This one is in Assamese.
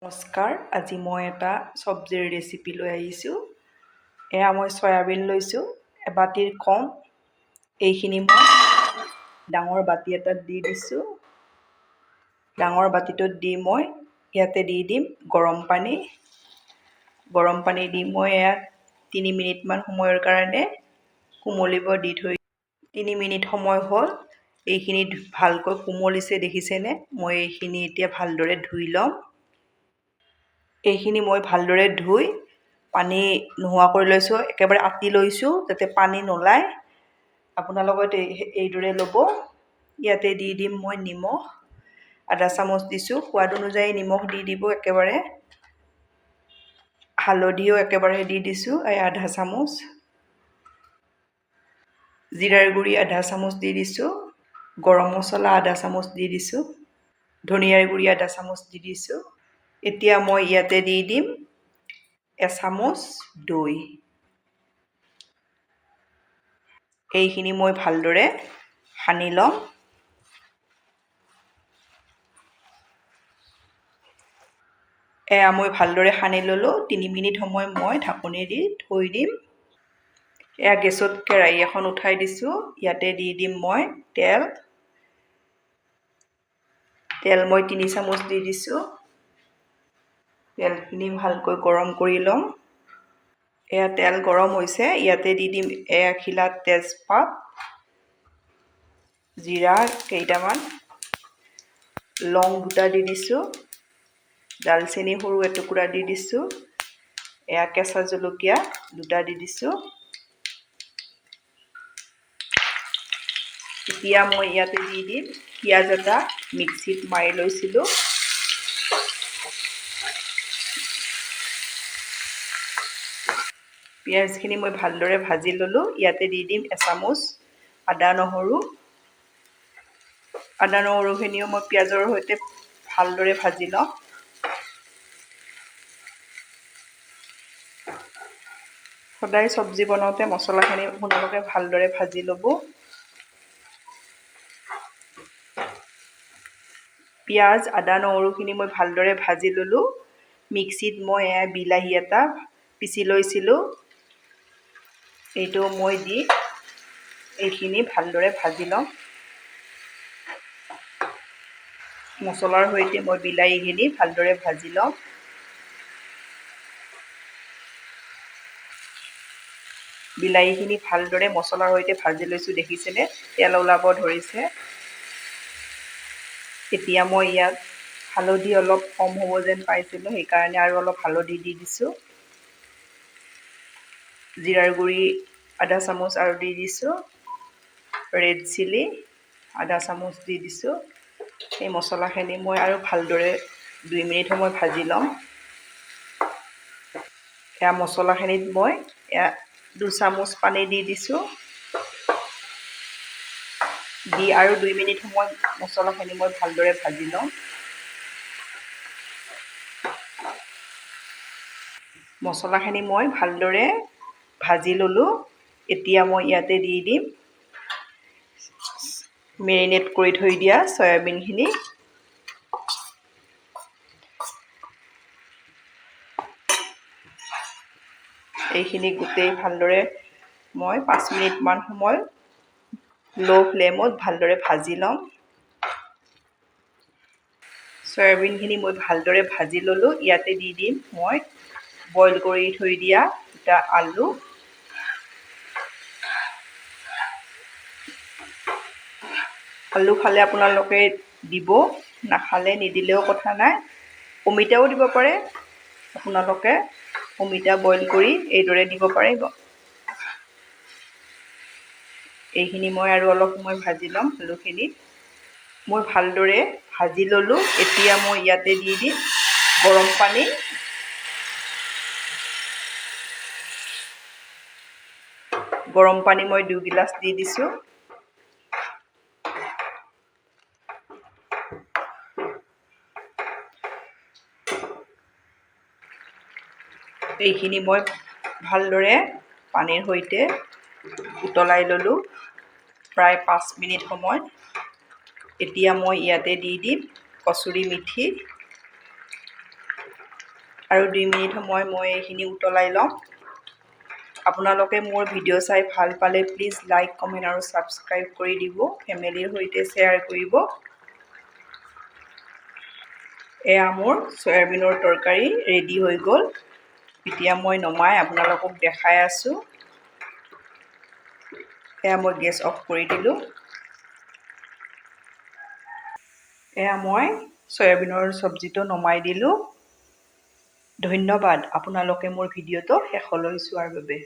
নমস্কাৰ, আজি মই এটা চব্জিৰ ৰেচিপি লৈ আহিছোঁ। এয়া মই চয়াবিন লৈছোঁ এবাতিৰ কম। এইখিনি মই ডাঙৰ বাতি এটাত দি দিছোঁ। ডাঙৰ বাতিটোত দি মই ইয়াতে দি দিম গৰম পানী। গৰম পানী দি মই ইয়াত 3 মিনিটমান সময়ৰ কাৰণে কোমলিব দি থৈ 3 মিনিট সময় হ'ল। এইখিনি ভালকৈ কোমলিছে দেখিছেনে? মই এইখিনি এতিয়া ভালদৰে ধুই ল'ম। এইখিনি মই ভালদৰে ধুই পানী নোহোৱা কৰি লৈছোঁ, একেবাৰে আতি লৈছোঁ যাতে পানী নোলায়। আপোনালোকে এইদৰে ল'ব। ইয়াতে দি দিম মই নিমখ, আধা চামুচ দিছোঁ। সোৱাদ অনুযায়ী নিমখ দি দিব একেবাৰে। হালধিও একেবাৰে দি দিছোঁ আধা চামুচ। জিৰাৰ গুড়ি আধা চামুচ দি দিছোঁ। গৰম মছলা আধা চামুচ দি দিছোঁ। ধনিয়াৰ গুড়ি আধা চামুচ দি দিছোঁ। এতিয়া মই ইয়াতে দি দিম এচামুচ দৈ। এইখিনি মই ভালদৰে সানি ল'ম। এয়া মই ভালদৰে সানি ল'লোঁ। 3 মিনিট সময় মই ঢাকনি দি থৈ দিম। এয়া গেছত কেৰাহী এখন উঠাই দিছোঁ। ইয়াতে দি দিম মই তেল। মই 3 চামুচ দি দিছোঁ। তেলখিনি ভালকৈ গৰম কৰি ল'ম। এয়া তেল গৰম হৈছে। ইয়াতে দি দিম এখিলা তেজপাত, জিৰা কেইটামান, লং 2টা দি দিছোঁ, ডালচেনি সৰু এটুকুৰা দি দিছোঁ, এয়া কেঁচা জলকীয়া 2টা দি দিছোঁ। এতিয়া মই ইয়াতে দি দিম পিঁয়াজ এটা মিক্সিত মাৰি লৈছিলোঁ। পিঁয়াজখিনি মই ভালদৰে ভাজি ল'লোঁ। ইয়াতে দি দিম এচামুচ আদা নহৰুখিনিও মই পিঁয়াজৰ সৈতে ভালদৰে ভাজি লওঁ। সদায় চব্জি বনাওঁতে মছলাখিনি আপোনালোকে ভালদৰে ভাজি ল'ব। পিঁয়াজ, আদা, নহৰুখিনি মই ভালদৰে ভাজি ল'লোঁ। মিক্সিত মই বিলাহী এটা পিচি লৈছিলোঁ। এইটো মই দি এইখিনি ভালদৰে ভাজি ল'ম। মছলাৰ সৈতে মই বিলাহীখিনি ভালদৰে ভাজি ল'ম। বিলাহীখিনি ভালদৰে মছলাৰ সৈতে ভাজি লৈছোঁ দেখিছেনে? তেল ওলাব ধৰিছে। এতিয়া মই ইয়াত হালধি অলপ কম হ'ব যেন পাইছিলোঁ, সেইকাৰণে আৰু অলপ হালধি দি দিছোঁ। জিৰাৰ গুড়ি আধা চামুচ আৰু দি দিছোঁ। ৰেড চিলি আধা চামুচ দি দিছোঁ। এই মছলাখিনি মই আৰু ভালদৰে 2 মিনিট সময় ভাজি ল'ম। এয়া মছলাখিনিত মই 2 চামুচ পানী দি দিছোঁ। দি আৰু 2 মিনিট সময় মছলাখিনি মই ভালদৰে ভাজি ল'ম। মছলাখিনি মই ভালদৰে ভাজি ল'লোঁ। এতিয়া মই ইয়াতে দি দিম মেৰিনেট কৰি থৈ দিয়া চয়াবিনখিনি। এইখিনি গোটেই ভালদৰে মই 5 মিনিটমান সময় ল' ফ্লেমত ভালদৰে ভাজি ল'ম। চয়াবিনখিনি মই ভালদৰে ভাজি ল'লোঁ। ইয়াতে দি দিম মই বইল কৰি থৈ দিয়া 2টা আলু। আলু খালে আপোনালোকে দিব, নাখালে নিদিলেও কথা নাই। অমিতাও দিব পাৰে। আপোনালোকে অমিতা বইল কৰি এইদৰে দিব পাৰিব। এইখিনি মই আৰু অলপ সময় ভাজি ল'ম। আলুখিনি মই ভালদৰে ভাজি ল'লোঁ। এতিয়া মই ইয়াতে দি দিম গৰম পানী। গৰম পানী মই 2 গিলাচ দি দিছোঁ। এইখিনি মই ভালদৰে পানীৰ সৈতে উতলাই ল'লোঁ প্ৰায় 5 মিনিট সময়। এতিয়া মই ইয়াতে দি দিম কচুৰি মেথি। আৰু 2 মিনিট সময় মই এইখিনি উতলাই ল'ম। আপোনালোকে মোৰ ভিডিঅ' চাই ভাল পালে প্লিজ লাইক কমেণ্ট আৰু ছাবস্ক্ৰাইব কৰি দিব, ফেমিলিৰ সৈতে শ্বেয়াৰ কৰিব। এয়া মোৰ চয়াবিনৰ তৰকাৰী ৰেডি হৈ গ'ল। এতিয়া মই নমাই আপোনালোকক দেখাই আছোঁ। এয়া মই গেছ অফ কৰি দিলোঁ। এয়া মই চয়াবিনৰ চব্জিটো নমাই দিলোঁ। ধন্যবাদ আপোনালোকে মোৰ ভিডিঅ'টো শেষলৈ চোৱাৰ বাবে।